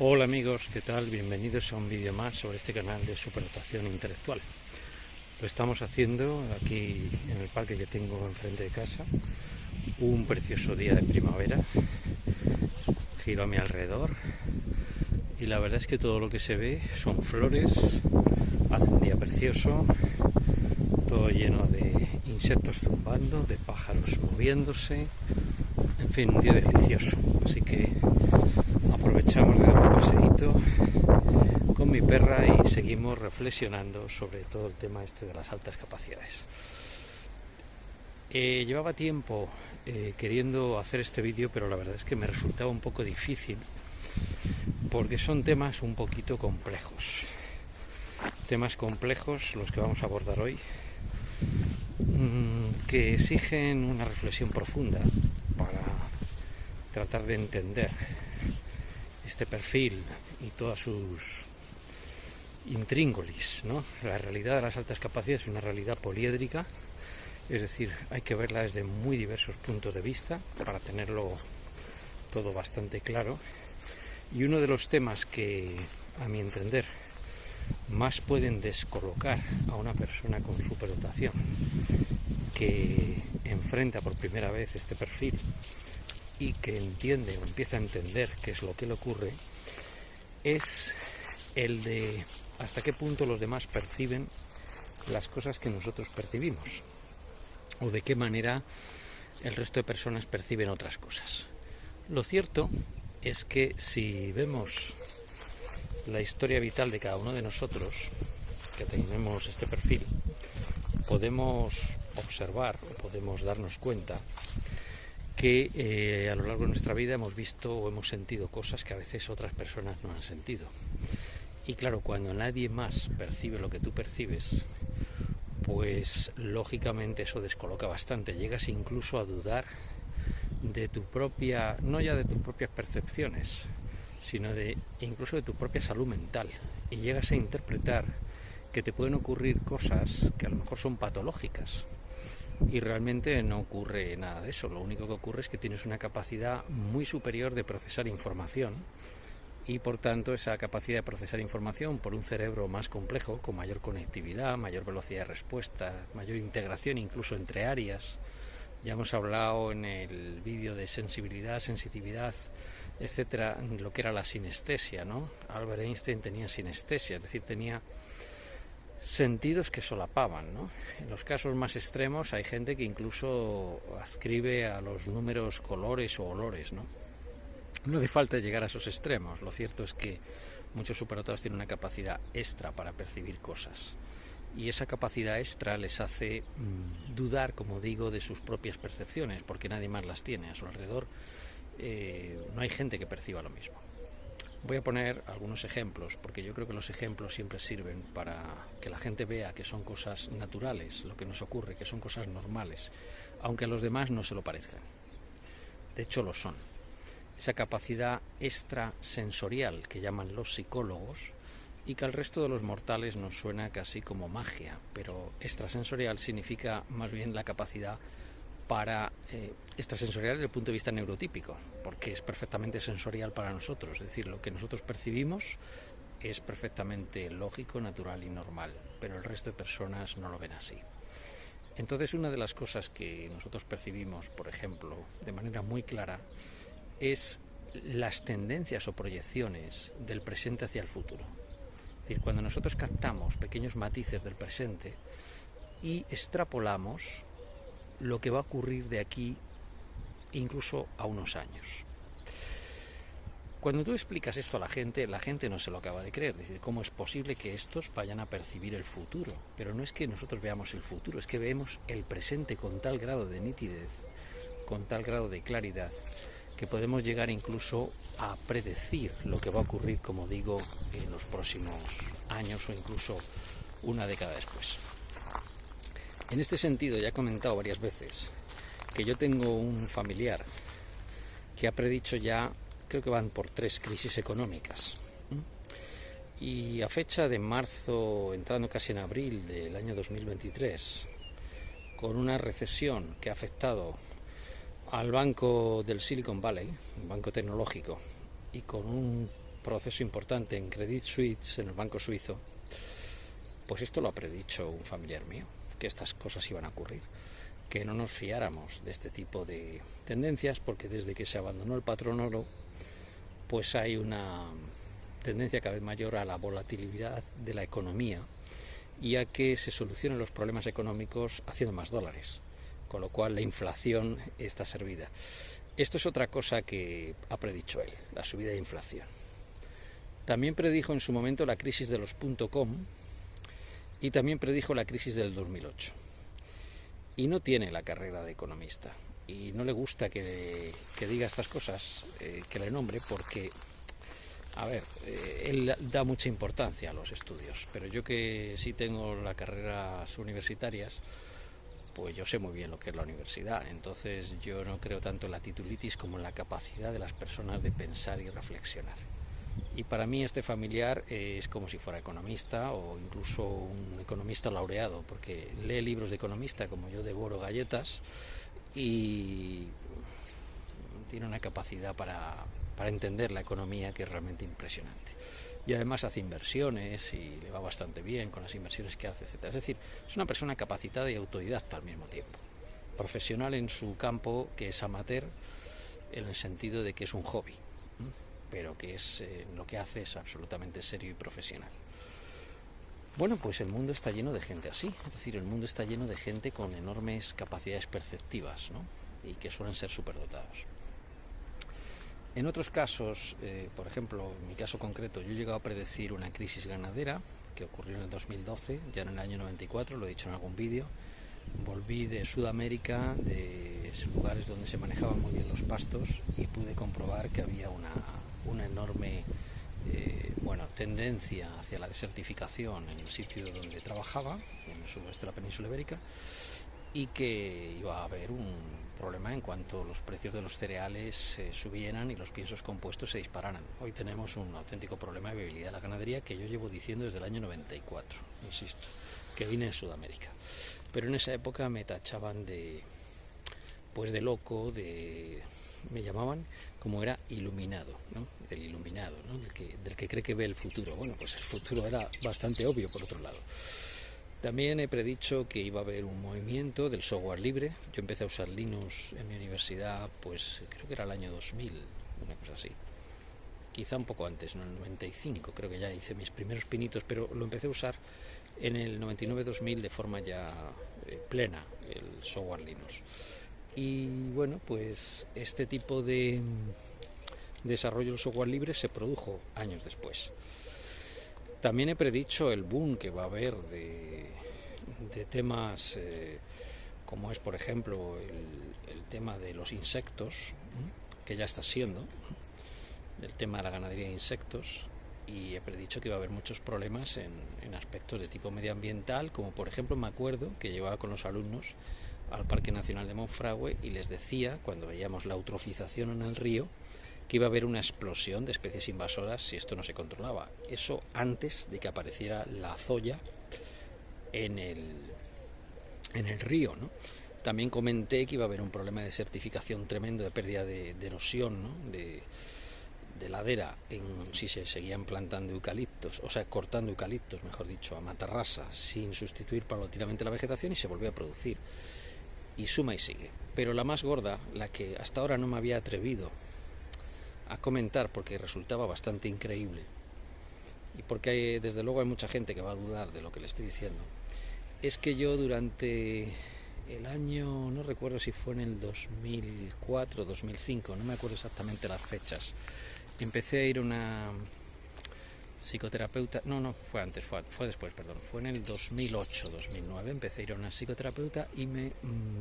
Hola amigos, ¿qué tal? Bienvenidos a un vídeo más sobre este canal de superdatación intelectual. Lo estamos haciendo aquí en el parque que tengo enfrente de casa. Un precioso día de primavera. Giro a mi alrededor y la verdad es que todo lo que se ve son flores. Hace un día precioso, todo lleno de insectos zumbando, de pájaros moviéndose. En fin, un día delicioso. Así que aprovechamos de dar un paseíto con mi perra y seguimos reflexionando sobre todo el tema este de las altas capacidades. Llevaba tiempo queriendo hacer este vídeo, pero la verdad es que me resultaba un poco difícil porque son temas un poquito complejos. Temas complejos los que vamos a abordar hoy, que exigen una reflexión profunda para tratar de entender este perfil y todas sus intríngulis, ¿no? La realidad de las altas capacidades es una realidad poliédrica, es decir, hay que verla desde muy diversos puntos de vista para tenerlo todo bastante claro. Y uno de los temas que, a mi entender, más pueden descolocar a una persona con superdotación que enfrenta por primera vez este perfil y que entiende o empieza a entender qué es lo que le ocurre, es el de hasta qué punto los demás perciben las cosas que nosotros percibimos, o de qué manera el resto de personas perciben otras cosas. Lo cierto es que si vemos la historia vital de cada uno de nosotros, que tenemos este perfil, podemos observar o podemos darnos cuenta que a lo largo de nuestra vida hemos visto o hemos sentido cosas que a veces otras personas no han sentido. Y claro, cuando nadie más percibe lo que tú percibes, pues lógicamente eso descoloca bastante. Llegas incluso a dudar de tu propia, no ya de tus propias percepciones, sino incluso de tu propia salud mental. Y llegas a interpretar que te pueden ocurrir cosas que a lo mejor son patológicas. Y realmente no ocurre nada de eso. Lo único que ocurre es que tienes una capacidad muy superior de procesar información y por tanto esa capacidad de procesar información por un cerebro más complejo, con mayor conectividad, mayor velocidad de respuesta, mayor integración incluso entre áreas. Ya hemos hablado en el vídeo de sensibilidad, sensitividad, etcétera, lo que era la sinestesia, ¿no? Albert Einstein tenía sinestesia, es decir, tenía sentidos que solapaban, ¿no? En los casos más extremos hay gente que incluso adscribe a los números colores o olores, ¿no? No hace falta llegar a esos extremos. Lo cierto es que muchos superdotados tienen una capacidad extra para percibir cosas y esa capacidad extra les hace dudar, como digo, de sus propias percepciones, porque nadie más las tiene a su alrededor. No hay gente que perciba lo mismo. Voy a poner algunos ejemplos, porque yo creo que los ejemplos siempre sirven para que la gente vea que son cosas naturales, lo que nos ocurre, que son cosas normales, aunque a los demás no se lo parezcan. De hecho lo son. Esa capacidad extrasensorial que llaman los psicólogos y que al resto de los mortales nos suena casi como magia, pero extrasensorial significa más bien la capacidad extrasensorial desde el punto de vista neurotípico, porque es perfectamente sensorial para nosotros, es decir, lo que nosotros percibimos es perfectamente lógico, natural y normal, pero el resto de personas no lo ven así. Entonces, una de las cosas que nosotros percibimos, por ejemplo, de manera muy clara, es las tendencias o proyecciones del presente hacia el futuro. Es decir, cuando nosotros captamos pequeños matices del presente y extrapolamos lo que va a ocurrir de aquí incluso a unos años. Cuando tú explicas esto a la gente no se lo acaba de creer. Es decir, ¿cómo es posible que estos vayan a percibir el futuro? Pero no es que nosotros veamos el futuro, es que vemos el presente con tal grado de nitidez, con tal grado de claridad, que podemos llegar incluso a predecir lo que va a ocurrir, como digo, en los próximos años o incluso una década después. En este sentido, ya he comentado varias veces que yo tengo un familiar que ha predicho ya, creo que van por 3 crisis económicas. Y a fecha de marzo, entrando casi en abril del año 2023, con una recesión que ha afectado al banco del Silicon Valley, un banco tecnológico, y con un proceso importante en Credit Suisse, en el banco suizo, pues esto lo ha predicho un familiar mío, que estas cosas iban a ocurrir, que no nos fiáramos de este tipo de tendencias, porque desde que se abandonó el patrón oro, pues hay una tendencia cada vez mayor a la volatilidad de la economía y a que se solucionen los problemas económicos haciendo más dólares, con lo cual la inflación está servida. Esto es otra cosa que ha predicho él, la subida de inflación. También predijo en su momento la crisis de los .com y también predijo la crisis del 2008. Y no tiene la carrera de economista y no le gusta que diga estas cosas, que le nombre, porque, a ver, él da mucha importancia a los estudios, pero yo que sí tengo las carreras universitarias, pues yo sé muy bien lo que es la universidad, entonces yo no creo tanto en la titulitis como en la capacidad de las personas de pensar y reflexionar. Y para mí este familiar es como si fuera economista o incluso un economista laureado, porque lee libros de economista como yo devoro galletas y tiene una capacidad para entender la economía que es realmente impresionante. Y además hace inversiones y le va bastante bien con las inversiones que hace, etcétera. Es decir, es una persona capacitada y autodidacta al mismo tiempo. Profesional en su campo, que es amateur, en el sentido de que es un hobby, pero que es lo que hace es absolutamente serio y profesional. Bueno, pues el mundo está lleno de gente así, es decir, el mundo está lleno de gente con enormes capacidades perceptivas, ¿no? Y que suelen ser superdotados. En otros casos, por ejemplo, en mi caso concreto, yo he llegado a predecir una crisis ganadera que ocurrió en el 2012, ya en el año 94, lo he dicho en algún vídeo. Volví de Sudamérica, de lugares donde se manejaban muy bien los pastos, y pude comprobar que había una enorme tendencia hacia la desertificación en el sitio donde trabajaba, en el suroeste de la península ibérica, y que iba a haber un problema en cuanto los precios de los cereales subieran y los piensos compuestos se dispararan. Hoy tenemos un auténtico problema de viabilidad de la ganadería que yo llevo diciendo desde el año 94, insisto, que vine en Sudamérica. Pero en esa época me tachaban de loco, me llamaban como era iluminado, ¿no? Del iluminado, ¿no? Del que cree que ve el futuro. Bueno, pues el futuro era bastante obvio por otro lado. También he predicho que iba a haber un movimiento del software libre. Yo empecé a usar Linux en mi universidad, pues creo que era el año 2000, una cosa así. Quizá un poco antes, ¿no? En el 95 creo que ya hice mis primeros pinitos, pero lo empecé a usar en el 99-2000 de forma ya plena, el software Linux. Y bueno, pues este tipo de desarrollo del software libre se produjo años después. También he predicho el boom que va a haber de temas como es, por ejemplo, el tema de los insectos, que ya está siendo, el tema de la ganadería de insectos, y he predicho que va a haber muchos problemas en aspectos de tipo medioambiental, como por ejemplo me acuerdo que llevaba con los alumnos al Parque Nacional de Monfragüe y les decía, cuando veíamos la eutrofización en el río, que iba a haber una explosión de especies invasoras si esto no se controlaba. Eso antes de que apareciera la zoya en el río, ¿no? También comenté que iba a haber un problema de desertificación tremendo, de pérdida de erosión, ¿no? de ladera si se seguían plantando eucaliptos, o sea, cortando eucaliptos, mejor dicho, a matarrasa, sin sustituir paulatinamente la vegetación, y se volvió a producir. Y suma y sigue. Pero la más gorda, la que hasta ahora no me había atrevido a comentar porque resultaba bastante increíble, y porque desde luego hay mucha gente que va a dudar de lo que le estoy diciendo, es que yo durante el año, no recuerdo si fue en el 2004 o 2005, no me acuerdo exactamente las fechas, empecé a ir a una psicoterapeuta, fue antes, fue después, perdón, fue en el 2008-2009, empecé a ir a una psicoterapeuta y me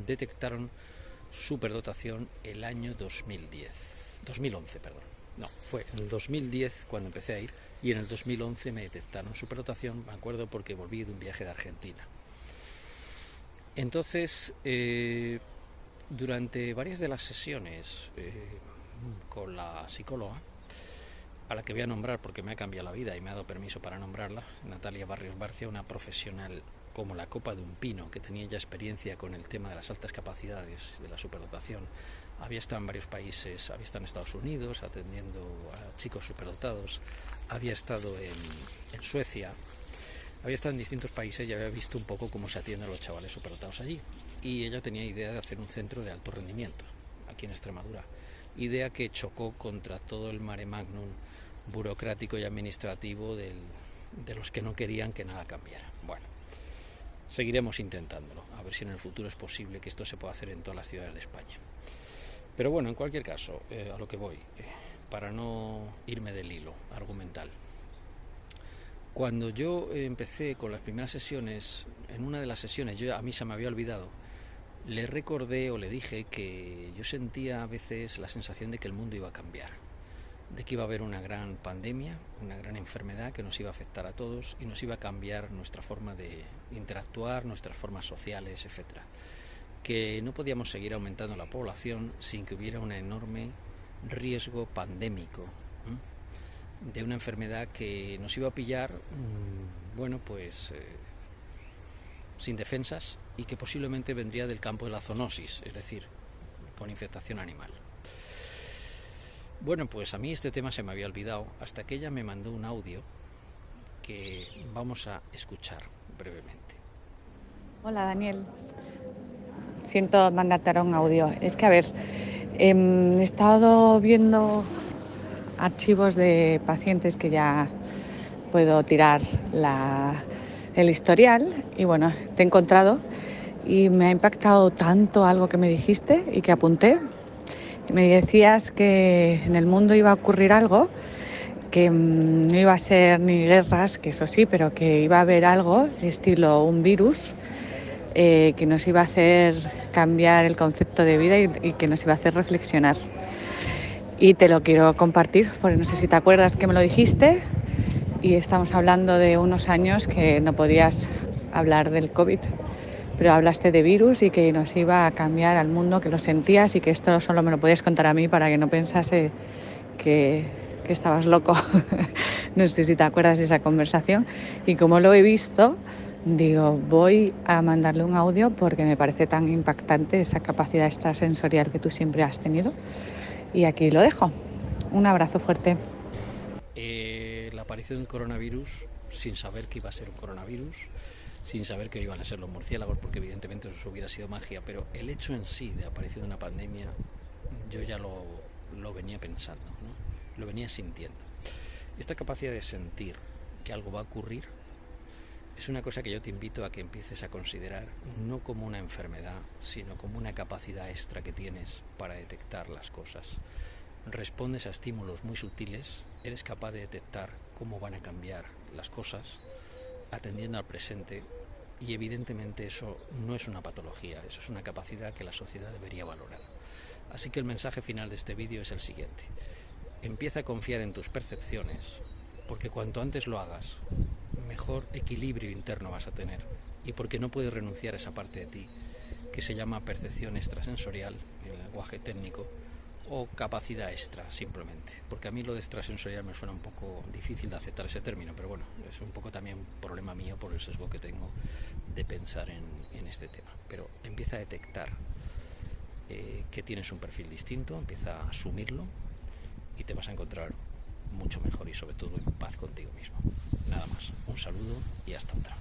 detectaron superdotación el año 2011, fue en el 2010 cuando empecé a ir, y en el 2011 me detectaron superdotación, me acuerdo porque volví de un viaje de Argentina. Entonces, durante varias de las sesiones con la psicóloga, a la que voy a nombrar porque me ha cambiado la vida y me ha dado permiso para nombrarla, Natalia Barrios Barcia, una profesional como la copa de un pino, que tenía ya experiencia con el tema de las altas capacidades, de la superdotación. Había estado en varios países, había estado en Estados Unidos atendiendo a chicos superdotados, había estado en Suecia, había estado en distintos países y había visto un poco cómo se atienden a los chavales superdotados allí. Y ella tenía idea de hacer un centro de alto rendimiento aquí en Extremadura. Idea que chocó contra todo el mare magnum burocrático y administrativo de los que no querían que nada cambiara. Bueno, seguiremos intentándolo, a ver si en el futuro es posible que esto se pueda hacer en todas las ciudades de España. Pero bueno, en cualquier caso, a lo que voy, para no irme del hilo argumental. Cuando yo empecé con las primeras sesiones, en una de las sesiones, a mí se me había olvidado, le recordé o le dije que yo sentía a veces la sensación de que el mundo iba a cambiar, de que iba a haber una gran pandemia, una gran enfermedad que nos iba a afectar a todos y nos iba a cambiar nuestra forma de interactuar, nuestras formas sociales, etcétera. Que no podíamos seguir aumentando la población sin que hubiera un enorme riesgo pandémico, de una enfermedad que nos iba a pillar, sin defensas y que posiblemente vendría del campo de la zoonosis, es decir, con infectación animal. Bueno, pues a mí este tema se me había olvidado hasta que ella me mandó un audio que vamos a escuchar brevemente. Hola Daniel, siento mandarte ahora un audio. Es que a ver, he estado viendo archivos de pacientes que ya puedo tirar el historial y bueno, te he encontrado y me ha impactado tanto algo que me dijiste y que apunté. Me decías que en el mundo iba a ocurrir algo, que no iba a ser ni guerras, que eso sí, pero que iba a haber algo, estilo un virus, que nos iba a hacer cambiar el concepto de vida y que nos iba a hacer reflexionar. Y te lo quiero compartir, porque no sé si te acuerdas que me lo dijiste, y estamos hablando de unos años que no podías hablar del COVID, pero hablaste de virus y que nos iba a cambiar al mundo, que lo sentías y que esto solo me lo podías contar a mí para que no pensase que estabas loco. No sé si te acuerdas de esa conversación. Y como lo he visto, digo, voy a mandarle un audio porque me parece tan impactante esa capacidad extrasensorial que tú siempre has tenido. Y aquí lo dejo. Un abrazo fuerte. La aparición del coronavirus, sin saber que iba a ser un coronavirus, sin saber que iban a ser los murciélagos, porque evidentemente eso hubiera sido magia, pero el hecho en sí de aparición de una pandemia, yo ya lo venía pensando, ¿no? Lo venía sintiendo. Esta capacidad de sentir que algo va a ocurrir es una cosa que yo te invito a que empieces a considerar no como una enfermedad, sino como una capacidad extra que tienes para detectar las cosas. Respondes a estímulos muy sutiles, eres capaz de detectar cómo van a cambiar las cosas, atendiendo al presente, y evidentemente eso no es una patología, eso es una capacidad que la sociedad debería valorar. Así que el mensaje final de este vídeo es el siguiente: empieza a confiar en tus percepciones, porque cuanto antes lo hagas, mejor equilibrio interno vas a tener, y porque no puedes renunciar a esa parte de ti que se llama percepción extrasensorial, en el lenguaje técnico, o capacidad extra, simplemente, porque a mí lo de extrasensorial me suena un poco difícil de aceptar ese término, pero bueno, es un poco también un problema mío por el sesgo que tengo de pensar en este tema. Pero empieza a detectar que tienes un perfil distinto, empieza a asumirlo y te vas a encontrar mucho mejor y sobre todo en paz contigo mismo. Nada más, un saludo y hasta otra.